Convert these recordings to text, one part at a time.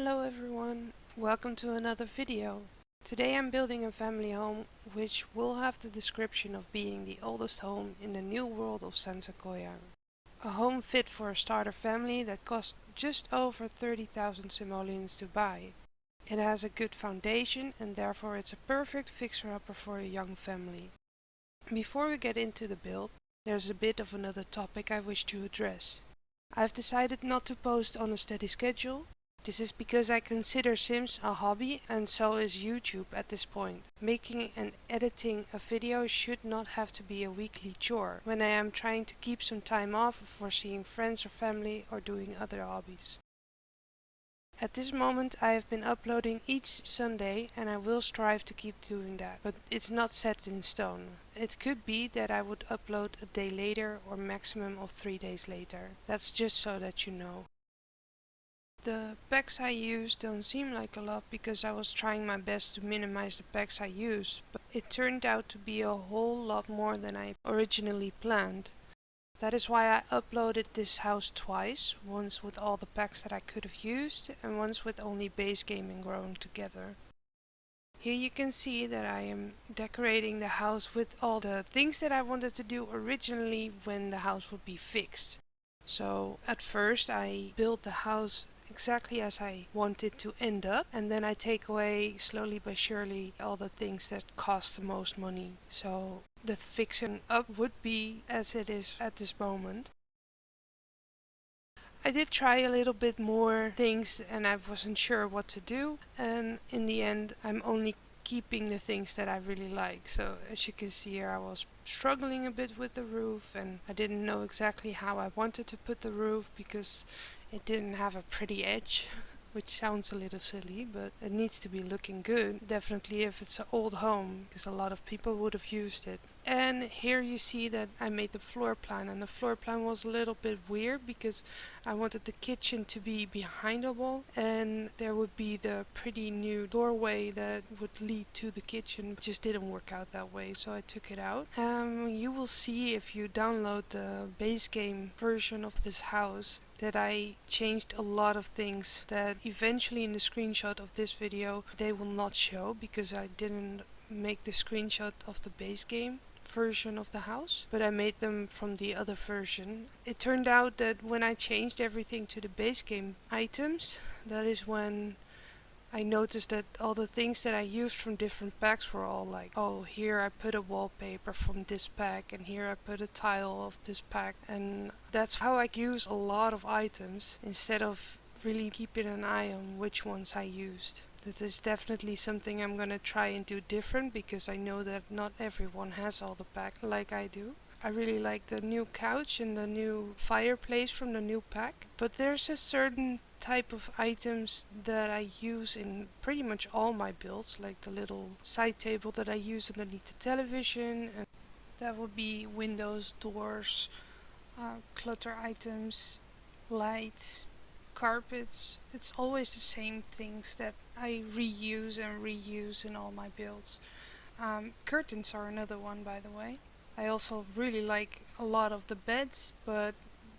Hello everyone, welcome to another video. Today I'm building a family home which will have the description of being the oldest home in the new world of San Seqouia. A home fit for a starter family that costs just over 30,000 simoleons to buy. It has a good foundation and therefore it's a perfect fixer-upper for a young family. Before we get into the build, there's a bit of another topic I wish to address. I've decided not to post on a steady schedule. This is because I consider Sims a hobby and so is YouTube at this point. Making and editing a video should not have to be a weekly chore when I am trying to keep some time off for seeing friends or family or doing other hobbies. At this moment I have been uploading each Sunday and I will strive to keep doing that, but it's not set in stone. It could be that I would upload a day later or maximum of 3 days later. That's just so that you know. The packs I used don't seem like a lot because I was trying my best to minimize the packs I used, but it turned out to be a whole lot more than I originally planned. That is why I uploaded this house twice, once with all the packs that I could have used and once with only base game and growing together. Here you can see that I am decorating the house with all the things that I wanted to do originally when the house would be fixed. So at first I built the house exactly as I want it to end up, and then I take away slowly but surely all the things that cost the most money. So the fixing up would be as it is at this moment. I did try a little bit more things and I wasn't sure what to do, and in the end I'm only keeping the things that I really like. So as you can see here, I was struggling a bit with the roof and I didn't know exactly how I wanted to put the roof because it didn't have a pretty edge, which sounds a little silly, but it needs to be looking good. Definitely if it's an old home, because a lot of people would have used it. And here you see that I made the floor plan, and the floor plan was a little bit weird because I wanted the kitchen to be behind a wall and there would be the pretty new doorway that would lead to the kitchen. It just didn't work out that way, so I took it out. You will see if you download the base game version of this house that I changed a lot of things that eventually in the screenshot of this video they will not show because I didn't make the screenshot of the base game version of the house, but I made them from the other version. It turned out that when I changed everything to the base game items, that is when I noticed that all the things that I used from different packs were all like, oh, here I put a wallpaper from this pack and here I put a tile of this pack, and that's how I use a lot of items instead of really keeping an eye on which ones I used. That is definitely something I'm gonna try and do different because I know that not everyone has all the pack like I do. I really like the new couch and the new fireplace from the new pack, but there's a certain type of items that I use in pretty much all my builds, like the little side table that I use underneath the television, and that would be windows, doors, clutter items, lights, carpets. It's always the same things that I reuse and reuse in all my builds. Curtains are another one, by the way. I also really like a lot of the beds, but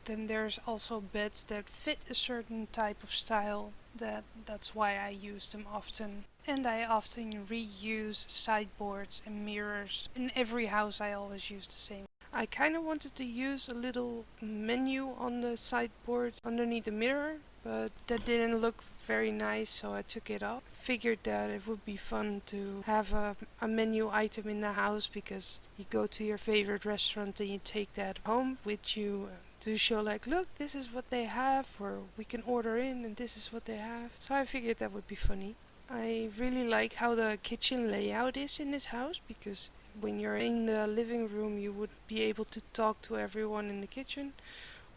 then there's also beds that fit a certain type of style. That's why I use them often. And I often reuse sideboards and mirrors. In every house I always use the same. I kind of wanted to use a little menu on the sideboard underneath the mirror, but that didn't look very nice, so I took it off. Figured that it would be fun to have a menu item in the house because you go to your favorite restaurant and you take that home with you to show like, look, this is what they have, or we can order in and this is what they have. So I figured that would be funny. I really like how the kitchen layout is in this house because when you're in the living room you would be able to talk to everyone in the kitchen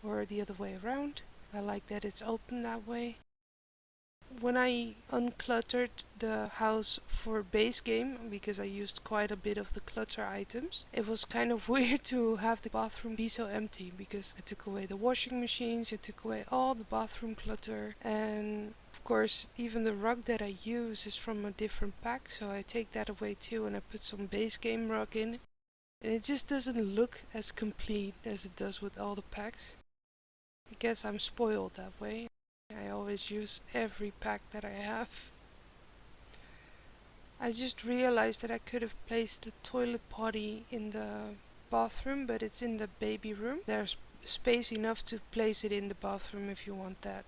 or the other way around. I like that it's open that way. When I uncluttered the house for base game, because I used quite a bit of the clutter items, it was kind of weird to have the bathroom be so empty because I took away the washing machines, I took away all the bathroom clutter, and of course even the rug that I use is from a different pack, so I take that away too and I put some base game rug in. And it just doesn't look as complete as it does with all the packs. I guess I'm spoiled that way. I always use every pack that I have. I just realized that I could have placed the toilet potty in the bathroom, but it's in the baby room. There's space enough to place it in the bathroom if you want that.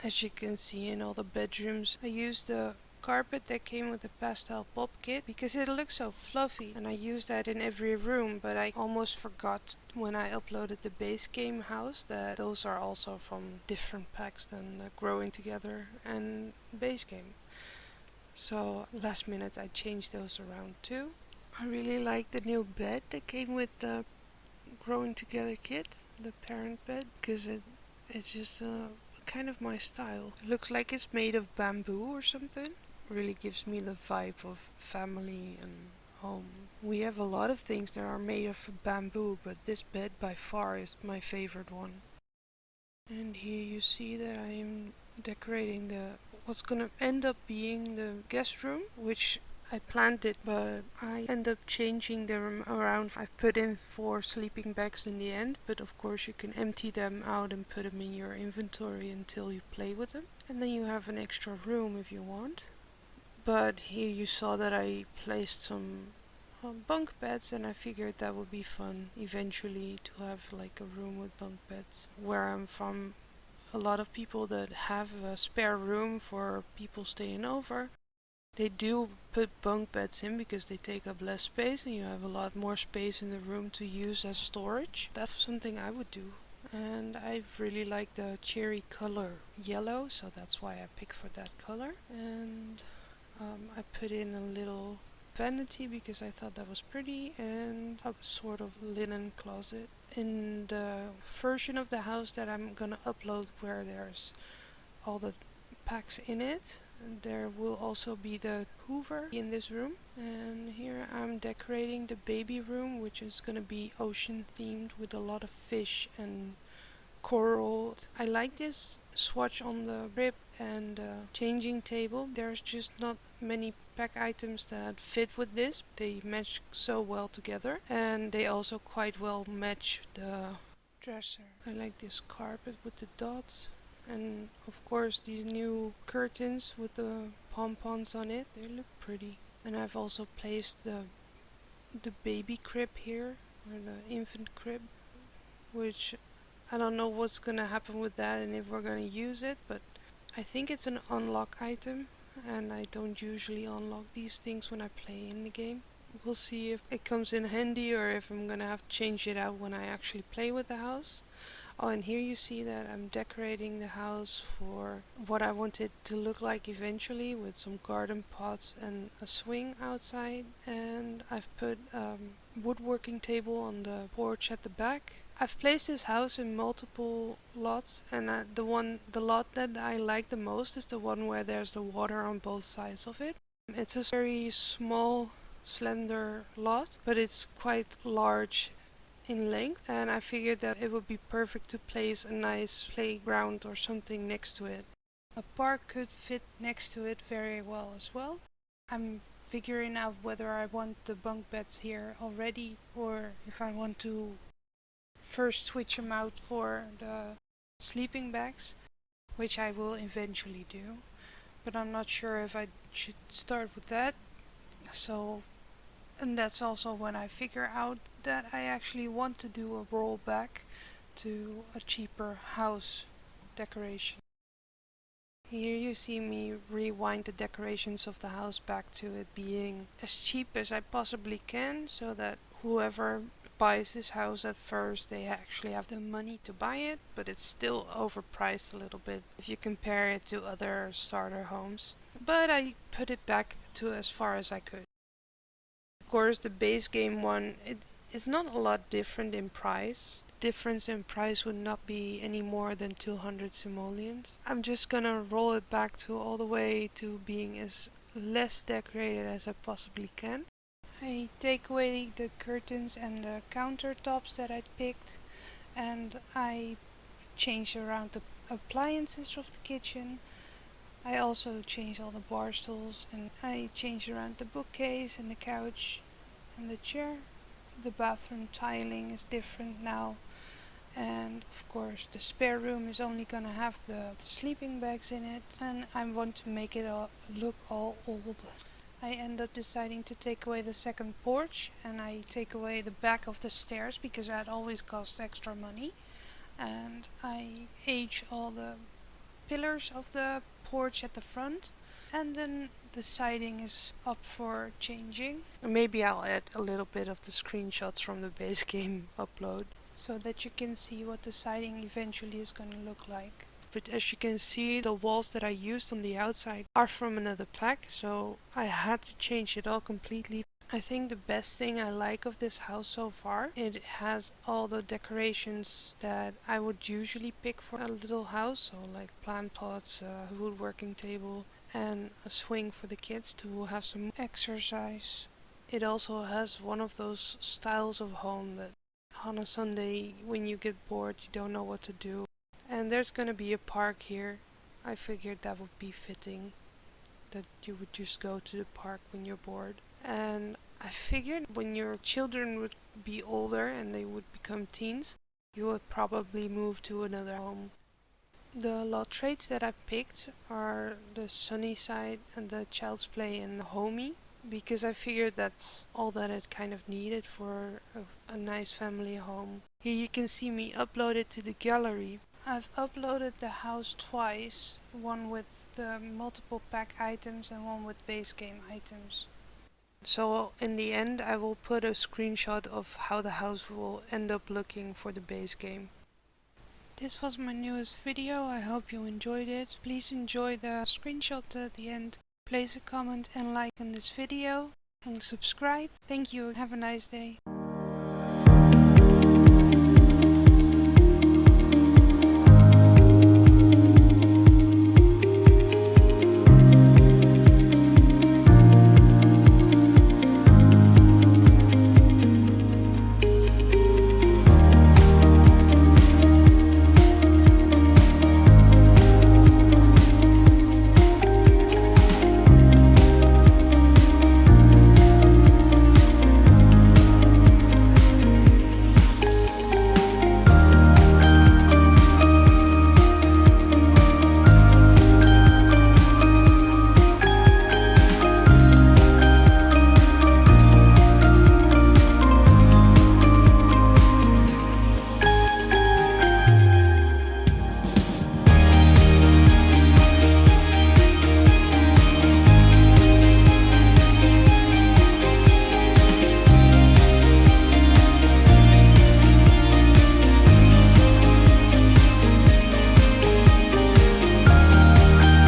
As you can see in all the bedrooms, I used the carpet that came with the pastel pop kit because it looks so fluffy, and I use that in every room, but I almost forgot when I uploaded the base game house that those are also from different packs than Growing Together and base game. So last minute I changed those around too. I really like the new bed that came with the Growing Together kit, the parent bed, because it's just kind of my style. It looks like it's made of bamboo or something. Really gives me the vibe of family and home. We have a lot of things that are made of bamboo, but this bed by far is my favorite one. And here you see that I am decorating the what's gonna end up being the guest room, which I planned it, but I end up changing them around. I've put in 4 sleeping bags in the end, but of course you can empty them out and put them in your inventory until you play with them. And then you have an extra room if you want. But here you saw that I placed some bunk beds, and I figured that would be fun eventually to have like a room with bunk beds. Where I'm from, a lot of people that have a spare room for people staying over, they do put bunk beds in because they take up less space and you have a lot more space in the room to use as storage. That's something I would do. And I really like the cherry color yellow, so that's why I picked for that color. And I put in a little vanity because I thought that was pretty, and a sort of linen closet. In the version of the house that I'm gonna upload where there's all the packs in it, there will also be the Hoover in this room. And here I'm decorating the baby room, which is gonna be ocean themed with a lot of fish and coral. I like this swatch on the rib and changing table. There's just not many pack items that fit with this. They match so well together, and they also quite well match the dresser. I like this carpet with the dots, and of course these new curtains with the pompons on it. They look pretty. And I've also placed the baby crib here, or the infant crib, which I don't know what's gonna happen with that and if we're gonna use it, but I think it's an unlock item, and I don't usually unlock these things when I play in the game. We'll see if it comes in handy or if I'm gonna have to change it out when I actually play with the house. Oh, and here you see that I'm decorating the house for what I want it to look like eventually, with some garden pots and a swing outside. And I've put a woodworking table on the porch at the back. I've placed this house in multiple lots, and the lot that I like the most is the one where there's the water on both sides of it. It's a very small, slender lot, but it's quite large in length, and I figured that it would be perfect to place a nice playground or something next to it. A park could fit next to it very well as well. I'm figuring out whether I want the bunk beds here already or if I want to first switch them out for the sleeping bags, which I will eventually do, but I'm not sure if I should start with that. So, and that's also when I figure out that I actually want to do a rollback to a cheaper house decoration. Here you see me rewind the decorations of the house back to it being as cheap as I possibly can, so that whoever buys this house at first, they actually have the money to buy it, but it's still overpriced a little bit if you compare it to other starter homes. But I put it back to as far as I could. Of course, the base game one, it's not a lot different in price. Difference in price would not be any more than 200 simoleons. I'm just gonna roll it back to all the way to being as less decorated as I possibly can. I take away the curtains and the countertops that I picked, and I change around the appliances of the kitchen. I also change all the bar stools, and I change around the bookcase and the couch and the chair. The bathroom tiling is different now, And of course the spare room is only gonna have the sleeping bags in it, and I want to make it all look all old. I end up deciding to take away the second porch, and I take away the back of the stairs because that always costs extra money. And I age all the pillars of the porch at the front, and then the siding is up for changing. Maybe I'll add a little bit of the screenshots from the base game upload so that you can see what the siding eventually is going to look like. But as you can see, the walls that I used on the outside are from another pack, so I had to change it all completely. I think the best thing I like of this house so far, it has all the decorations that I would usually pick for a little house, so like plant pots, a woodworking table, and a swing for the kids to have some exercise. It also has one of those styles of home that on a Sunday when you get bored you don't know what to do. And there's gonna be a park here. I figured that would be fitting, that you would just go to the park when you're bored. And I figured when your children would be older and they would become teens, you would probably move to another home. The lot traits that I picked are the sunny side and the child's play and the homey, because I figured that's all that it kind of needed for a nice family home. Here you can see me upload it to the gallery. I've uploaded the house twice, one with the multiple pack items and one with base game items. So in the end I will put a screenshot of how the house will end up looking for the base game. This was my newest video, I hope you enjoyed it. Please enjoy the screenshot at the end. Place a comment and like on this video and subscribe. Thank you, have a nice day.